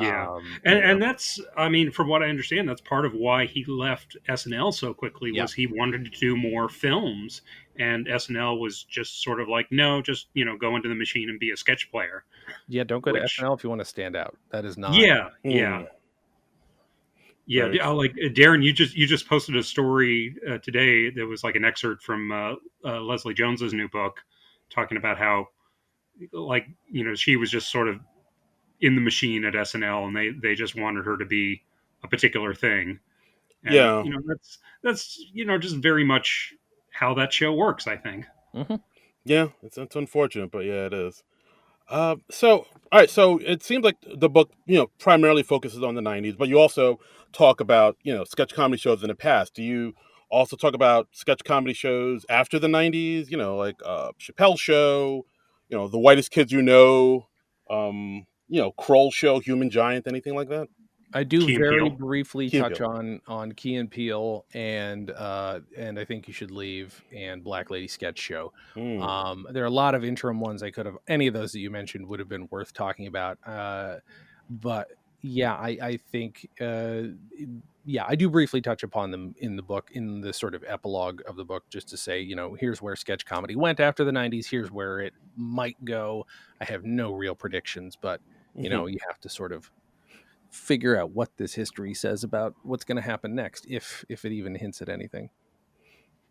Yeah. You know, And that's, I mean, from what I understand, that's part of why he left SNL so quickly yeah, was he wanted to do more films, and SNL was just sort of like, no, just go into the machine and be a sketch player. yeah. Don't go to Which, SNL if you want to stand out. That is not. yeah, yeah, hmm, yeah. very true. Like Darren, you just posted a story today that was like an excerpt from Leslie Jones's new book, talking about how like she was just sort of in the machine at SNL, and they just wanted her to be a particular thing. And Yeah, that's just very much how that show works, I think. Mhm. yeah, it's unfortunate, but yeah, it is. So all right, so it seems like the book, primarily focuses on the '90s, but you also talk about, sketch comedy shows in the past. Do you also talk about sketch comedy shows after the '90s? Like Chappelle Show, The Whitest Kids You Know, Kroll Show, Human Giant, anything like that? I do Key and very Peele. briefly Key and touch Peele. on Key and Peele and I Think You Should Leave and Black Lady Sketch Show. Hmm. There are a lot of interim ones I could have. Any of those that you mentioned would have been worth talking about. But Yeah, I think, yeah, I do briefly touch upon them in the book, in the sort of epilogue of the book, just to say, here's where sketch comedy went after the 90s. Here's where it might go. I have no real predictions, but, Mhm. you have to sort of figure out what this history says about what's going to happen next, if it even hints at anything.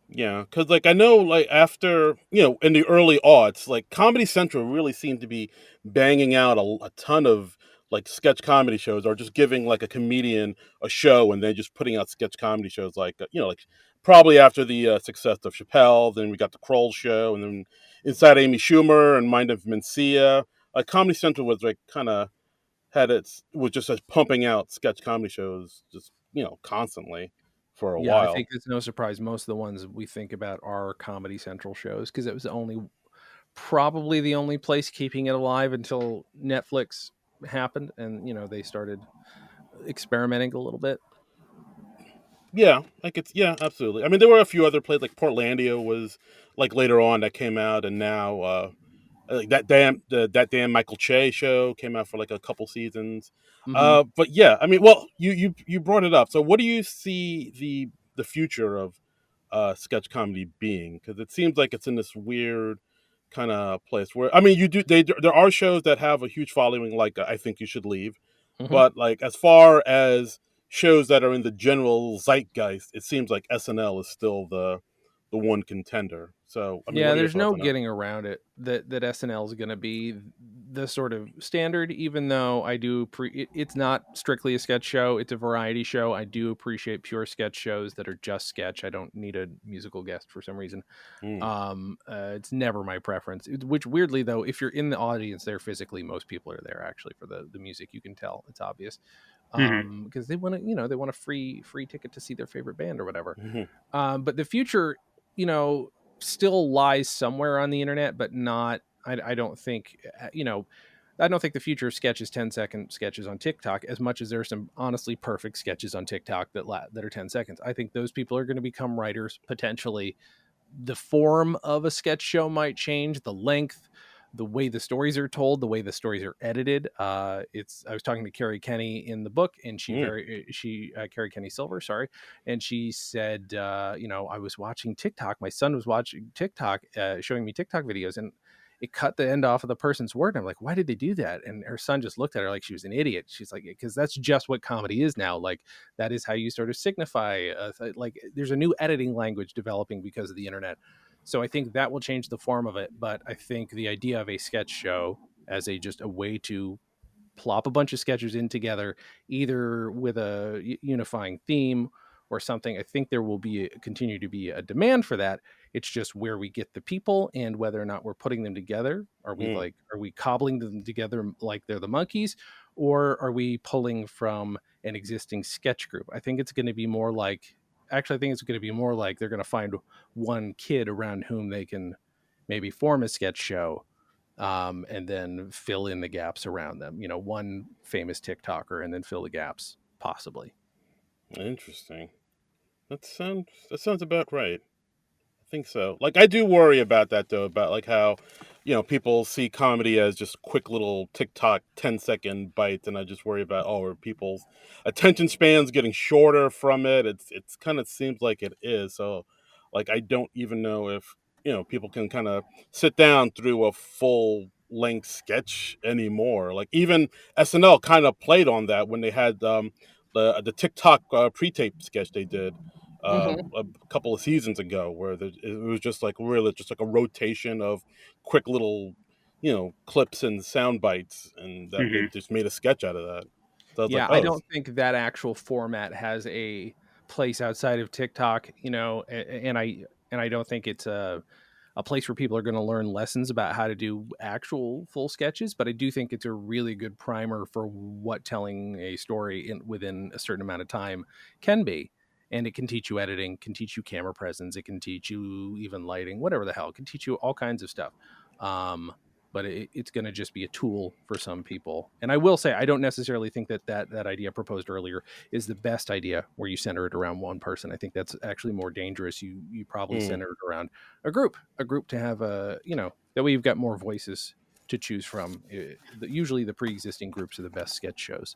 Yeah, because like I know, like after in the early aughts, like Comedy Central really seemed to be banging out a ton of like sketch comedy shows, or just giving like a comedian a show and then just putting out sketch comedy shows. Like like probably after the success of Chappelle, then we got the Kroll show, and then Inside Amy Schumer and Mind of Mencia. Like Comedy Central was like kind of had its was just pumping out sketch comedy shows just constantly for a Yeah, I while. think it's no surprise most of the ones we think about are Comedy Central shows, because it was probably the only place keeping it alive until Netflix happened, and they started experimenting a little bit. Yeah, like it's yeah, absolutely. I mean, there were a few other plays like Portlandia was like later on that came out, and now like that damn Michael Che show came out for like a couple seasons. Hmm. But yeah, I mean, well, you brought it up. So, what do you see the future of sketch comedy being? Because it seems like it's in this weird kind of place where I mean, there are shows that have a huge following, like I Think You Should Leave, Hmm. but like as far as shows that are in the general zeitgeist, it seems like SNL is still the one contender. So, I mean, Yeah, what are your there's thoughts no on that? getting around it that SNL is going to be the sort of standard. Even though it's not strictly a sketch show; it's a variety show. I do appreciate pure sketch shows that are just sketch. I don't need a musical guest for some reason. Mm, It's never my preference. Which weirdly, though, if you're in the audience there physically, most people are there actually for the music. You can tell, it's obvious, Hmm. because they want to, they want a free ticket to see their favorite band or whatever. mhm, But the future, you know, still lies somewhere on the internet, but not. I don't think, I don't think the future of sketch is 10-second sketches on TikTok, as much as there are some honestly perfect sketches on TikTok that are 10 seconds. I think those people are going to become writers potentially. The form of a sketch show might change, the length, the way the stories are told, the way the stories are edited. It's I was talking to Carrie Kenny in the book, and mm, she Carrie Kenny Silver, sorry, and she said, I was watching TikTok. My son was watching TikTok, showing me TikTok videos, and it cut the end off of the person's word. And I'm like, why did they do that? And her son just looked at her like she was an idiot. She's like, because that's just what comedy is now. Like, that is how you sort of signify, like, there's a new editing language developing because of the internet. So I think that will change the form of it. But I think the idea of a sketch show as just a way to plop a bunch of sketches in together, either with a unifying theme or something. I think there will continue to be a demand for that. It's just where we get the people and whether or not we're putting them together. mm, Are we cobbling them together like they're the monkeys, or are we pulling from an existing sketch group? I think it's going to be more like, actually, I think it's going to be more like they're going to find one kid around whom they can maybe form a sketch show, and then fill in the gaps around them. One famous TikToker, and then fill the gaps, possibly. interesting. That sounds about right. I think so. Like I do worry about that though, about like how, people see comedy as just quick little TikTok 10-second bites, and I just worry about are people's attention spans getting shorter from it. It's kind of seems like it is. So like I don't even know if, people can kind of sit down through a full length sketch anymore. Like even SNL kind of played on that when they had the TikTok pre-tape sketch they did Hmm. a couple of seasons ago, where it was just like really just like a rotation of quick little, clips and sound bites, and that Hmm. made just made a sketch out of that. So I was like, Yeah, I oh, don't think that actual format has a place outside of TikTok. And I don't think it's a place where people are going to learn lessons about how to do actual full sketches, but I do think it's a really good primer for what telling a story within a certain amount of time can be. And it can teach you editing, can teach you camera presence, it can teach you even lighting, whatever the hell, it can teach you all kinds of stuff. Um, but it's going to just be a tool for some people. And I will say, I don't necessarily think that idea proposed earlier is the best idea, where you center it around one person. I think that's actually more dangerous. You probably hmm. center it around a group to have that way you've got more voices to choose from. Usually the pre-existing groups are the best sketch shows.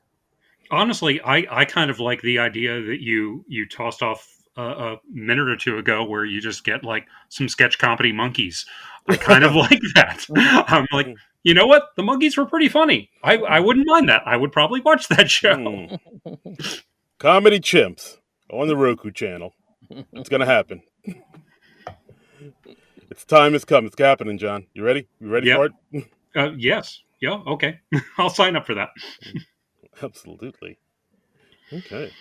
Honestly, I kind of like the idea that you tossed off a minute or two ago, where you just get like some sketch comedy monkeys. I kind of like that. I'm like, you know what? The monkeys were pretty funny. I wouldn't mind that. I would probably watch that show. Comedy chimps on the Roku channel. It's gonna happen. Its time has come. It's happening, John. You ready? You ready Yep. for it? Yes. Yeah. Okay. I'll sign up for that. Absolutely. Okay.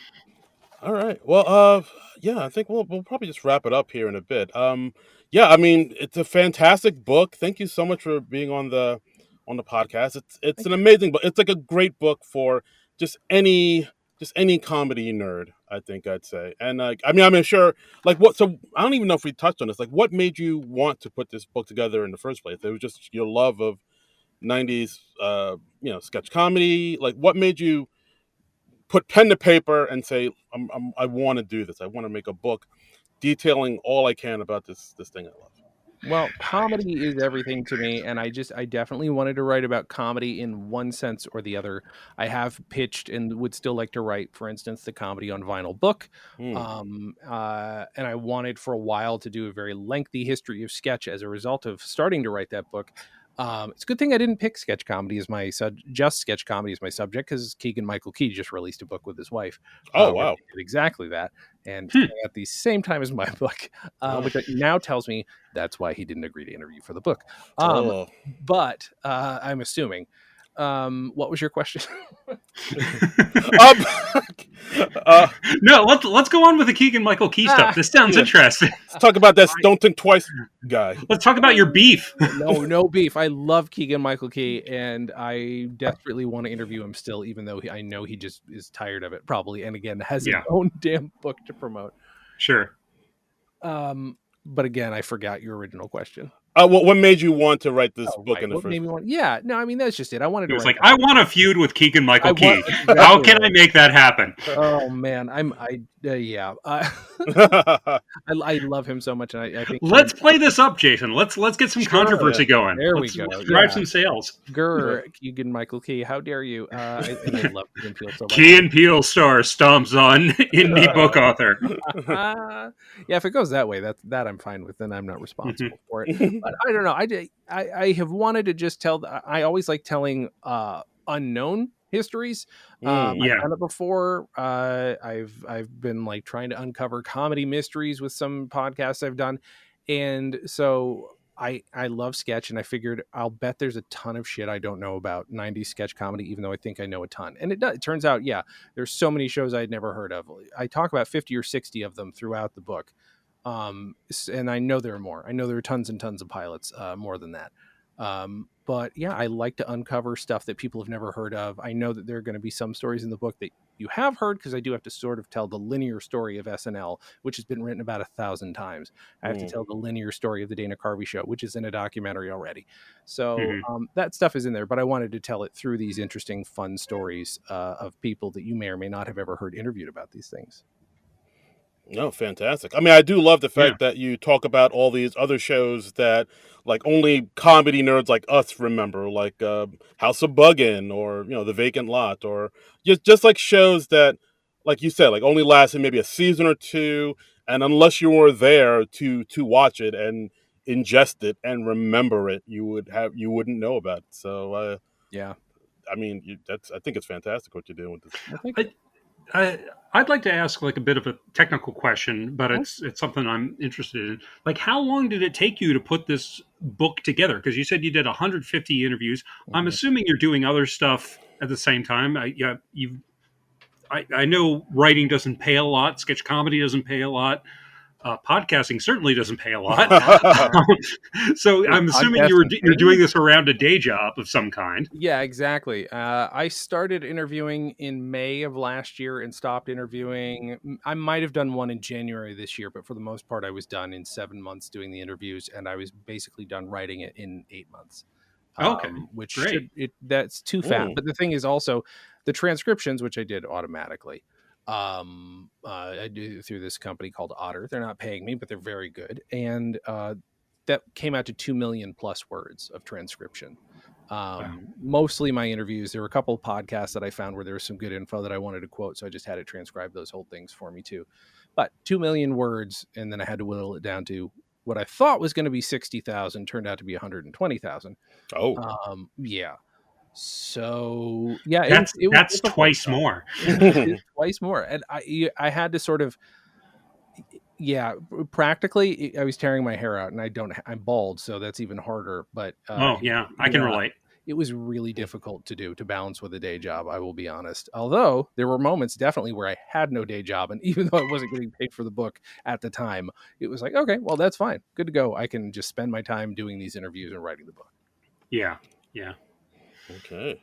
All right. Well, yeah, I think we'll probably just wrap it up here in a bit. Yeah, I mean, it's a fantastic book. Thank you so much for being on the podcast. It's Thank an you. amazing book. It's like a great book for just any just any comedy nerd, I think I'd say. And like, I mean, sure. Like, what? So I don't even know if we touched on this. Like, what made you want to put this book together in the first place? It was just your love of '90s, sketch comedy. Like, what made you put pen to paper and say, I want to do this. I want to make a book detailing all I can about this thing I love. Well, comedy is everything to me, and I definitely wanted to write about comedy in one sense or the other. I have pitched and would still like to write, for instance, the comedy on vinyl book. Hmm. And I wanted for a while to do a very lengthy history of sketch as a result of starting to write that book. It's a good thing I didn't pick sketch comedy as my just sketch comedy as my subject, because Keegan Michael Key just released a book with his wife Oh where wow. they did exactly that, and Hmm. at the same time as my book, Oh. which now tells me that's why he didn't agree to interview for the book. Oh. But I'm assuming. What was your question? um, uh, No, let's go on with the Keegan Michael Key stuff. This sounds yeah. interesting. Let's talk about that don't think twice guy. Let's talk about your beef. No beef. I love Keegan Michael Key, and I desperately want to interview him still, even though I know he just is tired of it, probably, and again has his Yeah. own damn book to promote. Sure. But again, I forgot your original question. What made you want to write this book Right. in the What first made me place? want? Yeah, no, I mean that's just it. I wanted It to was write. like, I want a feud with Keegan Michael Key. exactly How can I right. make that happen? Oh man, yeah. I love him so much, and I think Let's play this up, Jason. Let's get some Sure. controversy going. There we Let's go. drive Yeah. some sales. Keegan Michael Key, how dare you? And I love Key and Peele so much. Key and Peele star stomps on indie book author. Yeah, if it goes that way, that I'm fine with, then I'm not responsible for it. But I don't know. I have wanted to just tell. I always like telling unknown histories. Yeah. I've done it before. I've been like trying to uncover comedy mysteries with some podcasts I've done, and so I love sketch, and I figured I'll bet there's a ton of shit I don't know about 90s sketch comedy, even though I think I know a ton. And it turns out, yeah, there's so many shows I'd never heard of. I talk about 50 or 60 of them throughout the book. And I know there are more. I know there are tons and tons of pilots, more than that. But yeah, I like to uncover stuff that people have never heard of. I know that there are going to be some stories in the book that you have heard, because I do have to sort of tell the linear story of SNL, which has been written about 1,000 times. I have to tell the linear story of the Dana Carvey show, which is in a documentary already. So that stuff is in there, but I wanted to tell it through these interesting, fun stories of people that you may or may not have ever heard interviewed about these things. No, fantastic. I mean, I do love the Yeah. fact that you talk about all these other shows that like only comedy nerds like us remember, like House of Buggin' or The Vacant Lot, or just like shows that, like you said, like only lasted maybe a season or two, and unless you were there to watch it and ingest it and remember it, you wouldn't know about it. So Yeah. I mean, I think it's fantastic what you're doing with this. Well, thank you. I'd like to ask like a bit of a technical question, but it's something I'm interested in. Like, how long did it take you to put this book together? Because you said you did 150 interviews. I'm assuming you're doing other stuff at the same time. I know writing doesn't pay a lot. Sketch comedy doesn't pay a lot. Podcasting certainly doesn't pay a lot. So I'm assuming you're doing this around a day job of some kind. Yeah, exactly. I started interviewing in May of last year and stopped interviewing. I might have done one in January this year, but for the most part, I was done in 7 months doing the interviews, and I was basically done writing it in 8 months. Okay, Which great. that's too fast. But the thing is also the transcriptions, which I did automatically. I do through this company called Otter. They're not paying me, but they're very good. And that came out to 2 million plus words of transcription. Mostly my interviews. There were a couple of podcasts that I found where there was some good info that I wanted to quote, so I just had it transcribe those whole things for me too. But 2 million words, and then I had to whittle it down to what I thought was going to be 60,000, turned out to be 120,000. Oh, yeah. So yeah, That's it was difficult. twice more. It's twice more, and I had to sort of, yeah, practically I was tearing my hair out, and I'm bald, so that's even harder. But Oh yeah, I can relate. It was really difficult to balance with a day job, I will be honest. Although there were moments definitely where I had no day job, and even though I wasn't getting paid for the book at the time, it was like, okay, well, that's fine, good to go. I can just spend my time doing these interviews and writing the book. Yeah. okay.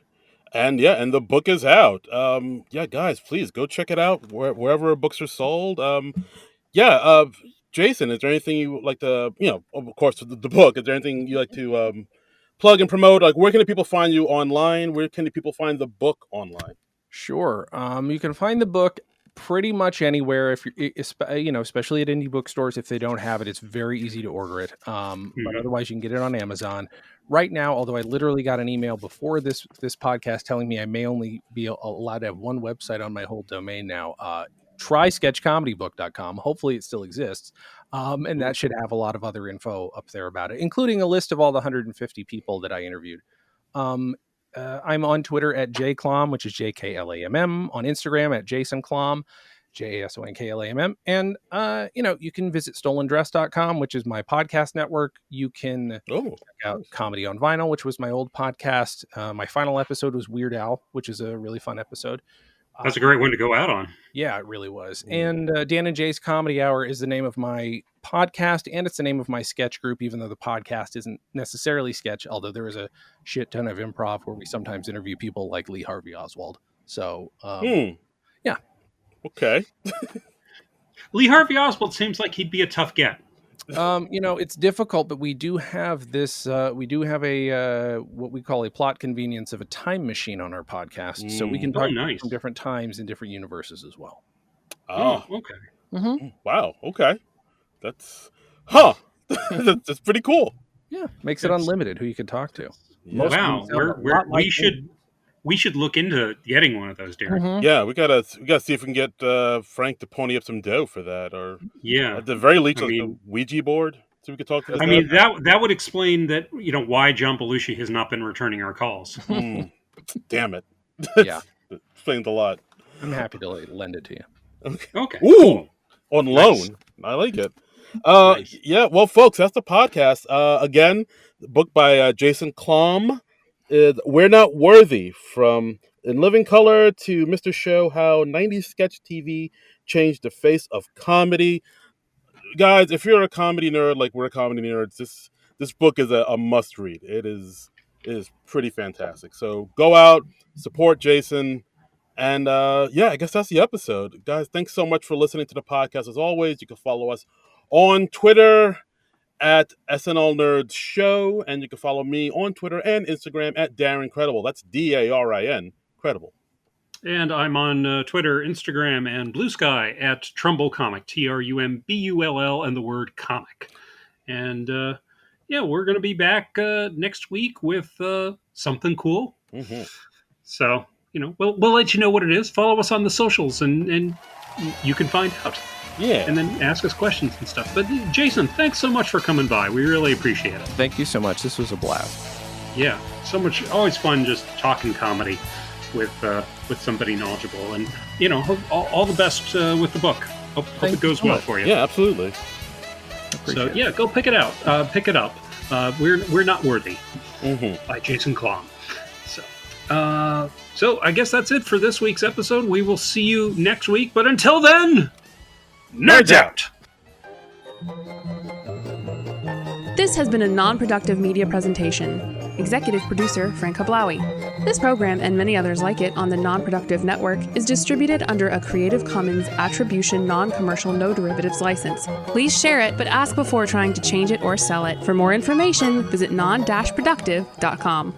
And the book is out. Yeah, guys, please go check it out wherever books are sold. Jason, is there anything you would like to, of course, the book, is there anything you like to plug and promote? Like, where can people find you online? Where can people find the book online? Sure. You can find the book pretty much anywhere. If you're, especially at indie bookstores, if they don't have it, it's very easy to order it. But otherwise, you can get it on Amazon. Right now, although I literally got an email before this podcast telling me I may only be allowed to have one website on my whole domain now. Try sketchcomedybook.com. Hopefully it still exists. And that should have a lot of other info up there about it, including a list of all the 150 people that I interviewed. I'm on Twitter at jklamm, which is JKLAMM, on Instagram at Jason Klamm, JASONKLAMM. And, you can visit stolendress.com, which is my podcast network. You can check out Comedy on Vinyl, which was my old podcast. My final episode was Weird Al, which is a really fun episode. That's a great one to go out on. Yeah, it really was. And Dan and Jay's Comedy Hour is the name of my podcast, and it's the name of my sketch group, even though the podcast isn't necessarily sketch, although there is a shit ton of improv where we sometimes interview people like Lee Harvey Oswald. So, yeah. Okay. Lee Harvey Oswald seems like he'd be a tough get. It's difficult, but we do have this. We do have a what we call a plot convenience of a time machine on our podcast, so we can talk from different times in different universes as well. Oh, okay. Mm-hmm. Wow. Okay. That's that's pretty cool. Yeah, makes it unlimited who you can talk to. Yeah. Wow, we should look into getting one of those, Darren. Mm-hmm. Yeah, we gotta see if we can get Frank to pony up some dough for that, or at the very least, a Ouija board, so we could talk to this guy. That would explain that why John Belushi has not been returning our calls. Damn it! Yeah, explains a lot. I'm happy to lend it to you. Okay. Ooh, cool. On loan. Nice. I like it. Nice. Yeah. Well, folks, that's the podcast. Again, the book by Jason Klamm. We're Not Worthy, from In Living Color to Mr. Show, How 90s Sketch TV Changed the Face of Comedy. Guys, if you're a comedy nerd like we're comedy nerds, this book is a must read. It is pretty fantastic. So go out, support Jason, and I guess that's the episode. Guys, thanks so much for listening to the podcast. As always, you can follow us on Twitter at SNL Nerds Show, and you can follow me on Twitter and Instagram at Darren Credible. That's DARIN Credible. And I'm on Twitter, Instagram, and Blue Sky at Trumbull Comic, TRUMBULL, and the word comic. And we're going to be back next week with something cool. Mm-hmm. So we'll let you know what it is. Follow us on the socials, and you can find out. Yeah. And then ask us questions and stuff. But Jason, thanks so much for coming by. We really appreciate it. Thank you so much. This was a blast. Yeah, so much. Always fun just talking comedy with somebody knowledgeable. And, all the best with the book. Hope it goes well for you. Yeah, absolutely. So, go pick it out. Pick it up. We're Not Worthy by Jason Klamm. So I guess that's it for this week's episode. We will see you next week. But until then... Nerds out! This has been a non-productive media presentation. Executive producer Frank Hablawi. This program and many others like it on the Non-Productive Network is distributed under a Creative Commons Attribution Non-Commercial No Derivatives license. Please share it, but ask before trying to change it or sell it. For more information, visit non-productive.com.